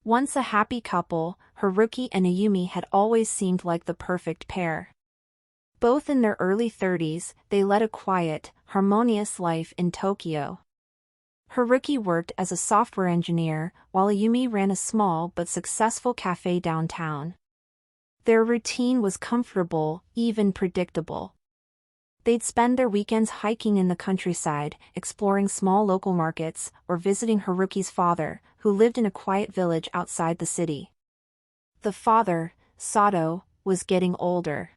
Once a happy couple, Haruki and Ayumi had always seemed like the perfect pair. Both in their early 30s, they led a quiet, harmonious life in Tokyo. Haruki worked as a software engineer, while Ayumi ran a small but successful cafe downtown. Their routine was comfortable, even predictable. They'd spend their weekends hiking in the countryside, exploring small local markets, or visiting Haruki's father, who lived in a quiet village outside the city. The father, Sato, was getting older.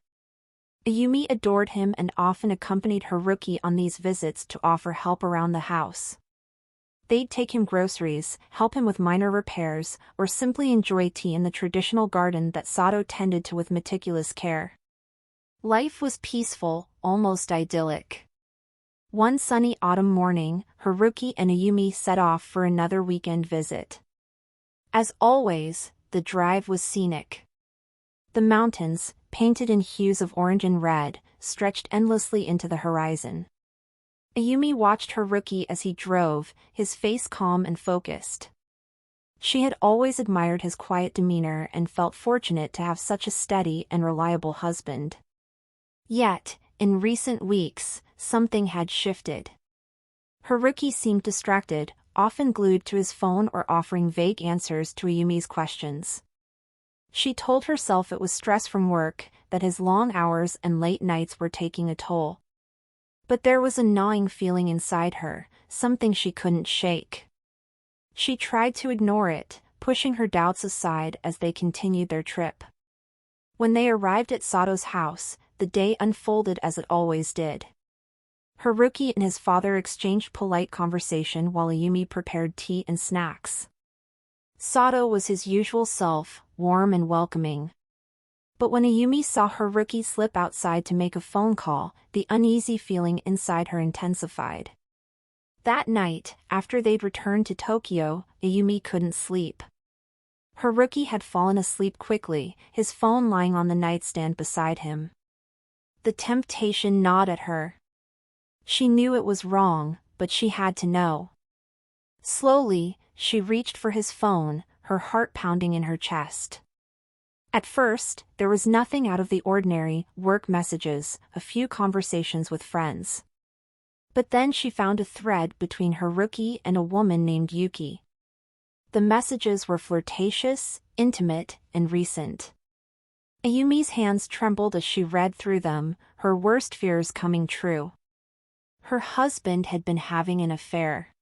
Ayumi adored him and often accompanied Haruki on these visits to offer help around the house. They'd take him groceries, help him with minor repairs, or simply enjoy tea in the traditional garden that Sato tended to with meticulous care. Life was peaceful, almost idyllic. One sunny autumn morning, Haruki and Ayumi set off for another weekend visit. As always, the drive was scenic. The mountains, painted in hues of orange and red, stretched endlessly into the horizon. Ayumi watched Haruki as he drove, his face calm and focused. She had always admired his quiet demeanor and felt fortunate to have such a steady and reliable husband. Yet, in recent weeks, something had shifted. Haruki seemed distracted, often glued to his phone or offering vague answers to Ayumi's questions. She told herself it was stress from work, that his long hours and late nights were taking a toll. But there was a gnawing feeling inside her, something she couldn't shake. She tried to ignore it, pushing her doubts aside as they continued their trip. When they arrived at Sato's house, the day unfolded as it always did. Haruki and his father exchanged polite conversation while Ayumi prepared tea and snacks. Sato was his usual self, warm and welcoming. But when Ayumi saw Haruki slip outside to make a phone call, the uneasy feeling inside her intensified. That night, after they'd returned to Tokyo, Ayumi couldn't sleep. Haruki had fallen asleep quickly, his phone lying on the nightstand beside him. The temptation gnawed at her. She knew it was wrong, but she had to know. Slowly, she reached for his phone, her heart pounding in her chest. At first, there was nothing out of the ordinary, work messages, a few conversations with friends. But then she found a thread between Haruki and a woman named Yuki. The messages were flirtatious, intimate, and recent. Ayumi's hands trembled as she read through them, her worst fears coming true. Her husband had been having an affair.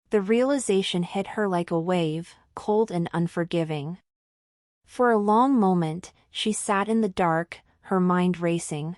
The realization hit her like a wave, cold and unforgiving. For a long moment, she sat in the dark, her mind racing.